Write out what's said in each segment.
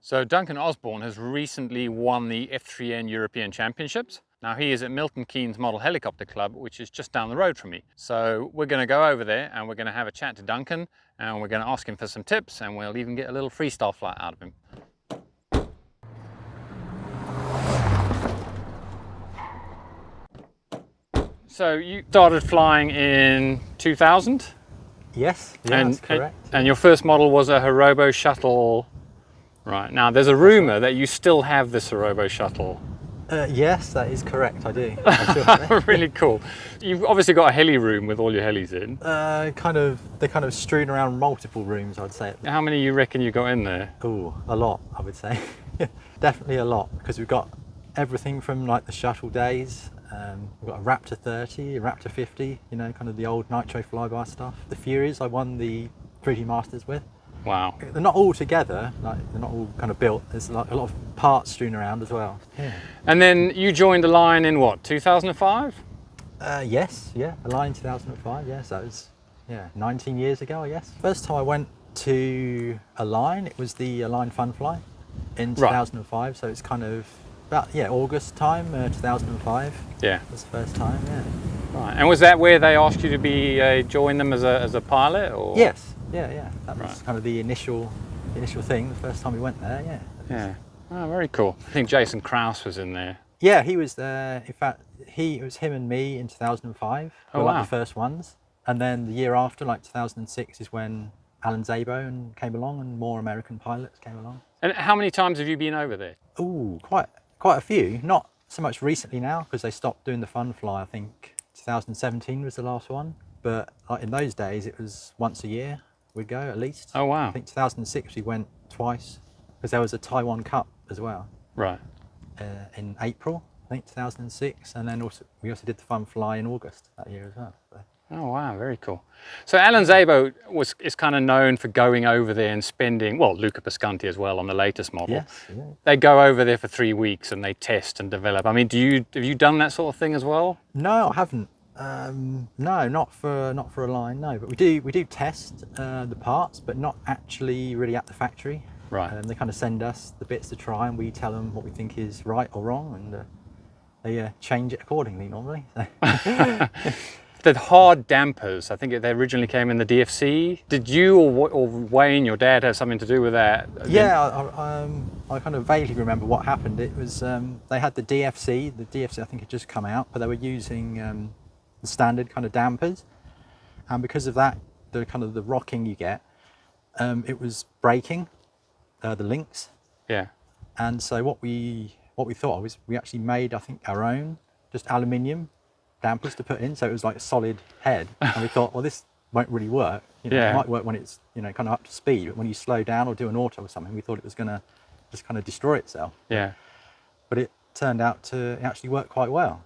So Duncan Osbourn has recently won the F3N European Championships. Now he is at Milton Keynes Model Helicopter Club, which is just down the road from me. So we're going to go over there and we're going to have a chat to Duncan and we're going to ask him for some tips, and we'll even get a little freestyle flight out of him. So you started flying in 2000? Yes, yeah, that's correct. And your first model was a Hirobo shuttle. Right, now there's a rumour that you still have this Hirobo shuttle. Yes, that is correct, I do. I still have it. Really cool. You've obviously got a heli room with all your helis in. They're kind of strewn around multiple rooms, I'd say. How many you reckon you got in there? Oh, a lot, I would say. Definitely a lot, because we've got everything from like the shuttle days. We've got a Raptor 30, a Raptor 50, you know, kind of the old nitro flyby stuff. The Furies I won the 3D Masters with. Wow. They're not all together, like they're not all kind of built. There's like a lot of parts strewn around as well. Yeah. And then you joined the line in what, 2005? Yes, yeah, Align 2005, yes, that was 19 years ago, I guess. First time I went to Align, it was the Align Fun Fly in 2005, right. So it's kind of about, August time, 2005. Yeah. Was the first time, yeah. Right, and was that where they asked you to be, join them as a pilot, or? Yes, yeah. That was kind of the initial thing, the first time we went there, yeah. Yeah, oh, very cool. I think Jason Krause was in there. Yeah, he was there. In fact, it was him and me in 2005. Oh, were wow. Like the first ones. And then the year after, like 2006, is when Alan Szabo came along and more American pilots came along. And how many times have you been over there? Ooh, quite a few. Not so much recently now, because they stopped doing the Fun Fly. I think 2017 was the last one. But like in those days, it was once a year we'd go at least. Oh, wow. I think 2006 we went twice, because there was a Taiwan Cup as well. Right. In April, I think 2006, and then we also did the Fun Fly in August that year as well. So. Oh wow, very cool. So Alan Szabo is kind of known for going over there and spending, well, Luca Pescanti as well on the latest model. Yes, yeah. They go over there for 3 weeks and they test and develop. I mean, have you done that sort of thing as well? No, I haven't. No, not for Align. No, but we do test the parts, but not actually really at the factory. Right. They kind of send us the bits to try, and we tell them what we think is right or wrong, and they change it accordingly normally. So. The hard dampers, I think they originally came in the DFC. Did you or Wayne, your dad, have something to do with that? Yeah, I kind of vaguely remember what happened. It was they had the DFC. The DFC I think had just come out, but they were using the standard kind of dampers, and because of that, the kind of the rocking you get, it was breaking. The links. Yeah. And so what we thought was we actually made, I think, our own just aluminium dampers to put in, so it was like a solid head. And we thought, well, this won't really work. You know, yeah. It might work when it's kind of up to speed, but when you slow down or do an auto or something, we thought it was going to just kind of destroy itself. Yeah. But it turned out to actually work quite well.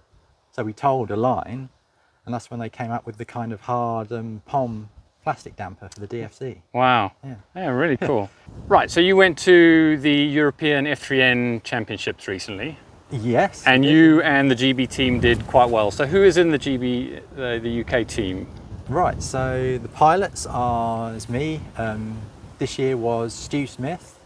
So we told Align, and that's when they came up with the kind of hard POM plastic damper for the DFC. Wow. Yeah, really cool. Right, so you went to the European F3N Championships recently. Yes. And you and the GB team did quite well. So who is in the the UK team? Right, so the pilots is me. This year was Stu Smith,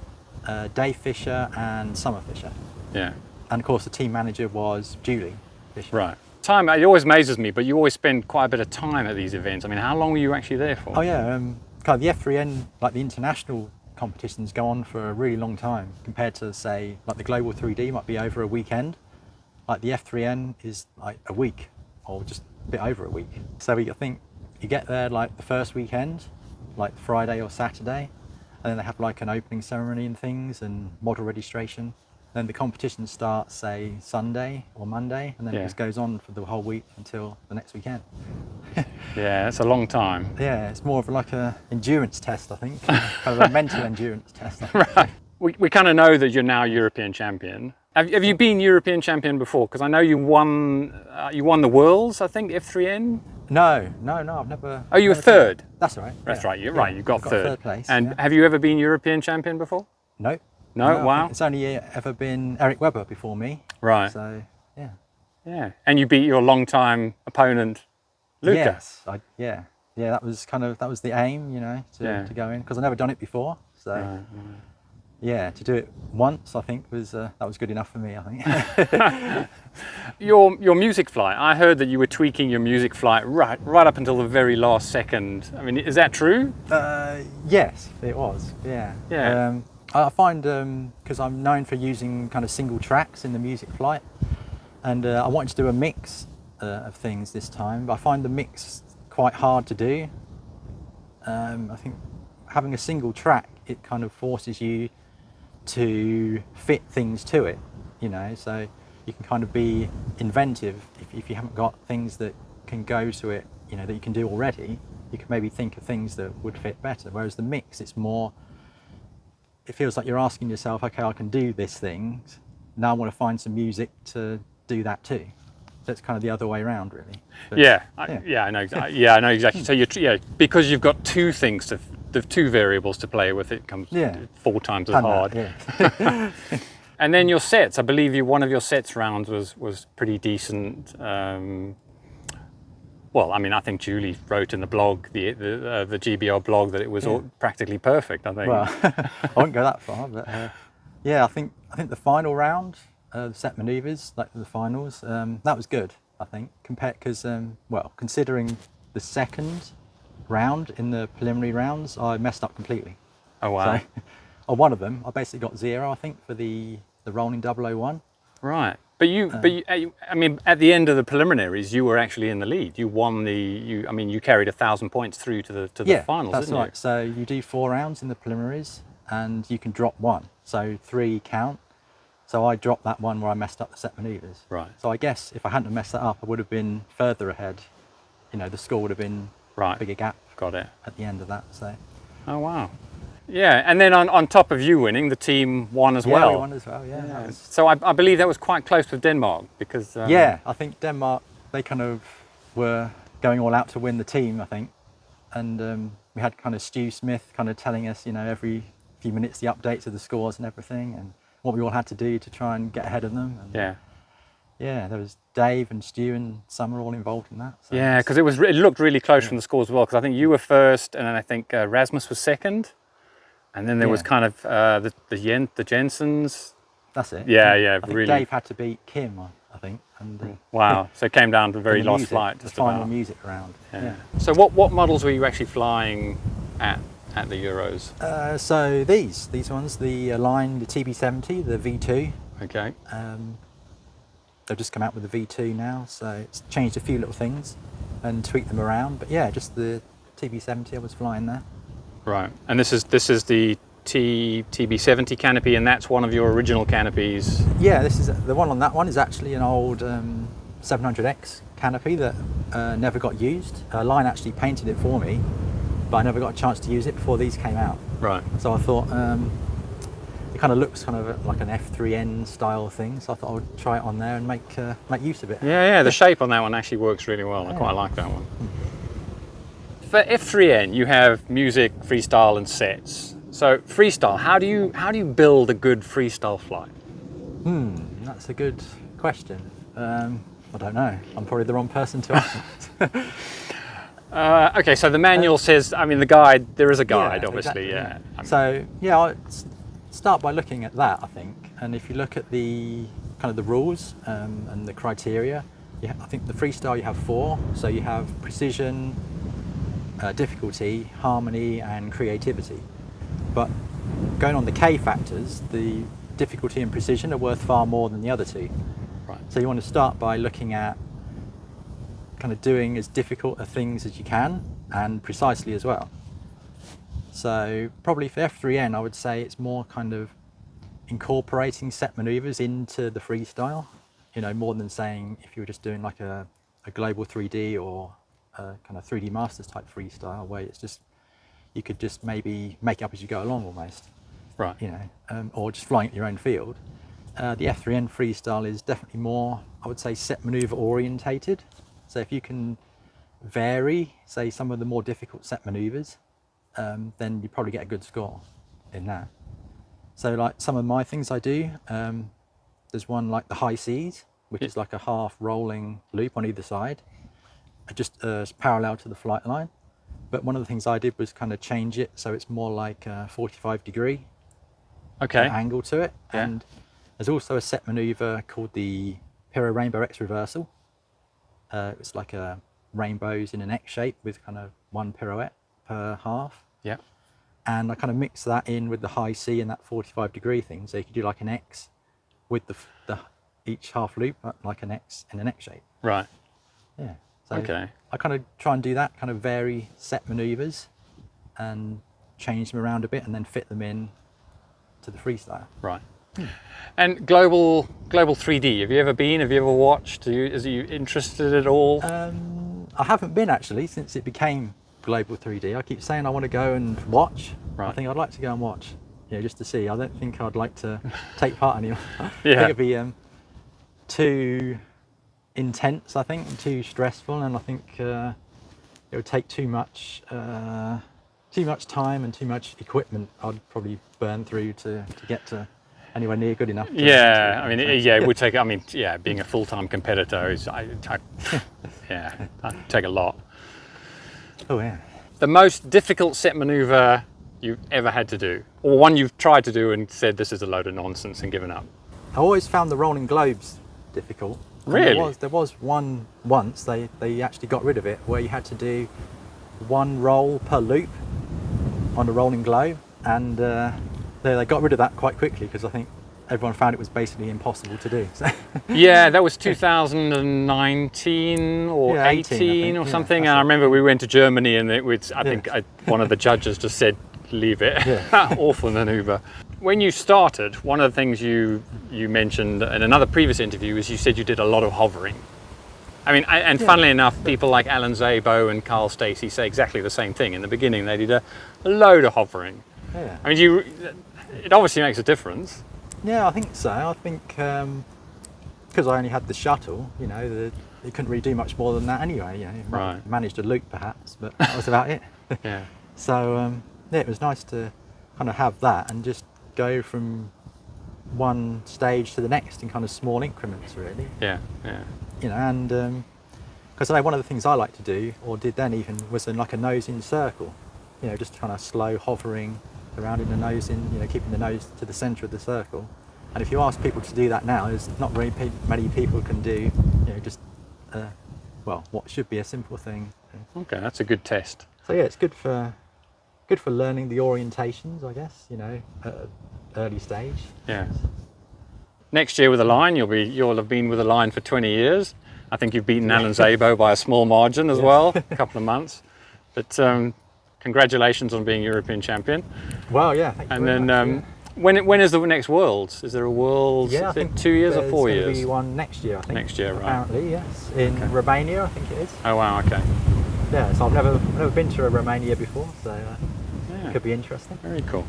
Dave Fisher and Summer Fisher. Yeah. And of course the team manager was Julie Fisher. Right. Time, it always amazes me, but you always spend quite a bit of time at these events. I mean, how long were you actually there for? Oh yeah, kind of the F3N, like the international competitions go on for a really long time compared to, say, like the Global 3D might be over a weekend. Like the F3N is like a week or just a bit over a week. So I think you get there like the first weekend, like Friday or Saturday, and then they have like an opening ceremony and things and model registration. Then the competition starts, say, Sunday or Monday, and then it just goes on for the whole week until the next weekend. Yeah, that's a long time. Yeah, it's more of like an endurance test, I think, kind of a mental endurance test. Right. We kind of know that you're now European champion. Have you been European champion before? Because I know you won the Worlds, I think, F3N? No, I've never... Oh, you were third? That's right. That's right, you're right, you got third place. And have you ever been European champion before? No. No, wow. It's only ever been Eric Webber before me. Right. So, yeah. Yeah, and you beat your long-time opponent, Luca. Yes, that was the aim, to go in, because I've never done it before. So, yeah, to do it once, I think that was good enough for me, I think. Your music flight, I heard that you were tweaking your music flight right up until the very last second. I mean, is that true? Yes, it was. Yeah. Yeah. I find because I'm known for using kind of single tracks in the music flight, and I wanted to do a mix of things this time, but I find the mix quite hard to do. I think having a single track, it kind of forces you to fit things to it, you know, so you can kind of be inventive. If you haven't got things that can go to it, you know, that you can do already, you can maybe think of things that would fit better. Whereas the mix, it's more, it feels like you're asking yourself, okay, I can do this thing, now I want to find some music to do that too. So it's kind of the other way around, really. But, I know. I know exactly. So because you've got two things the two variables to play with, it comes 4 times as hard. Yeah. And then your sets, I believe one of your sets rounds was pretty decent. Well, I mean, I think Julie wrote in the blog, the GBR blog, that it was all practically perfect, I think. Well, I won't go that far, but yeah, I think the final round, the set manoeuvres, like the finals, that was good, I think, because considering the second round in the preliminary rounds, I messed up completely. Oh wow! So, on one of them, I basically got 0, I think, for the rolling 001. Right, but I mean, at the end of the preliminaries, you were actually in the lead. You won you carried 1,000 points through to the finals. That's didn't right. You? So you do 4 rounds in the preliminaries, and you can drop 1. So 3 count. So I dropped that one where I messed up the set manoeuvres. Right. So I guess if I hadn't messed that up, I would have been further ahead. You know, the score would have been a bigger gap. Got it. At the end of that. So. Oh wow. Yeah, and then on top of you winning, the team won as well. Yeah, we won as well. Yeah. So I believe that was quite close with Denmark because. Yeah, I think Denmark, they kind of were going all out to win the team, I think, and we had kind of Stu Smith kind of telling us, you know, every few minutes the updates of the scores and everything, and what we all had to do to try and get ahead of them. And yeah, there was Dave and Stu and Summer all involved in that. So yeah, because it looked really close from the scores as well. Because I think you were first, and then I think Rasmus was second, and then there was kind of the Jensens. That's it. Yeah, I think really. Dave had to beat Kim, I think. And wow! So it came down to the very last flight, just the final music round. Yeah. So what models were you actually flying at the Euros? So these ones, the Align, the TB70, the V2. Okay. They've just come out with the V2 now, so it's changed a few little things and tweaked them around. But yeah, just the TB70 I was flying there. Right, and this is the TB70 canopy, and that's one of your original canopies. Yeah, this is the one on that one is actually an old 700X canopy that never got used. Line actually painted it for me, but I never got a chance to use it before these came out. Right. So I thought it kind of looks kind of like an F3N style thing, so I thought I would try it on there and make use of it. Yeah, the shape on that one actually works really well. I quite like that one. For F3N, you have music, freestyle, and sets. So freestyle, how do you build a good freestyle flight? That's a good question. I don't know. I'm probably the wrong person to ask. Okay, so the manual says, I mean, the guide. There is a guide, obviously. Exactly, yeah. So I'll start by looking at that, I think. And if you look at the kind of the rules and the criteria, I think the freestyle you have 4. So you have precision, difficulty, harmony, and creativity. But going on the K factors, the difficulty and precision are worth far more than the other 2. Right. So you want to start by looking at kind of doing as difficult a things as you can and precisely as well. So probably for F3N, I would say it's more kind of incorporating set manoeuvres into the freestyle, you know, more than saying if you were just doing like a global 3D or a kind of 3D Masters type freestyle where it's just, you could just maybe make it up as you go along almost. Right. You know, or just flying at your own field. The F3N freestyle is definitely more, I would say, set maneuver orientated. So if you can vary, say, some of the more difficult set maneuvers, then you probably get a good score in that. So like some of my things I do, there's one like the high seas, which is like a half rolling loop on either side, just parallel to the flight line. But one of the things I did was kind of change it so it's more like a 45 degree Okay. angle to it. Yeah. And there's also a set manoeuvre called the Pyro Rainbow X reversal. It's like a rainbows in an X shape with kind of one pirouette per half. Yeah. And I kind of mix that in with the high C and that 45-degree thing. So you could do like an X with the each half loop, like an X in an X shape. Right. Yeah. So Okay. I kind of try and do that, kind of vary set manoeuvres and change them around a bit and then fit them in to the freestyle. Right. And global 3D, have you ever been? Have you ever watched? Is you interested at all? I haven't been actually since it became global 3D. I keep saying I want to go and watch. Right. I think I'd like to go and watch, just to see. I don't think I'd like to take part anymore. I think Yeah. it'd be too intense, I think, and too stressful, and I think it would take too much time and too much equipment I'd probably burn through to get to anywhere near good enough. Yeah, I mean, it would take. I mean, yeah, being a full-time competitor is, yeah, that'd take a lot. Oh yeah. The most difficult set maneuver you've ever had to do, or one you've tried to do and said this is a load of nonsense and given up? I always found the rolling globes difficult. And Really? There was one once they actually got rid of it where you had to do one roll per loop on a rolling globe, and they got rid of that quite quickly because I think everyone found it was basically impossible to do. So Yeah, that was 2019 or Yeah, 18 I or think, something. yeah, And I that's it. remember we went to Germany and it was, I think one of the judges just said, leave it. Yeah. Awful maneuver. When you started, one of the things you mentioned in another previous interview is you said you did a lot of hovering. I mean, and funnily enough, people like Alan Szabo and Carl Stacey say exactly the same thing. In the beginning, they did a load of hovering. yeah. I mean, it obviously makes a difference. Yeah, I think so. I think because I only had the shuttle, it couldn't really do much more than that anyway. Right. Managed a loop perhaps, but that was about it. Yeah. So yeah, it was nice to kind of have that and just go from one stage to the next in kind of small increments, really. Yeah, yeah. And because one of the things I like to do, or did then even, was like a nose in circle. Just kind of slow hovering around in the nose in, keeping the nose to the centre of the circle. And if you ask people to do that now, there's not very many people can do, just what should be a simple thing. Okay, that's a good test. So yeah, it's good for learning the orientations, I guess. At an early stage. Yeah. Next year with a line, you'll have been with a line for 20 years. I think you've beaten Alan Szabo by a small margin as well, a couple of months. But congratulations on being European champion. Well, yeah. Thank you And very then much, when is the next Worlds? Is there a Worlds? yeah, I is think it 2 years or 4 There's years? going to be one next year, I think. Next year, right. Apparently, yes. In Romania, I think it is. Oh wow, okay. Yeah, so I've never been to Romania before, so Yeah. it could be interesting. Very cool.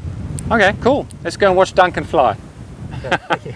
Okay, cool. Let's go and watch Duncan fly. Yeah, thank you.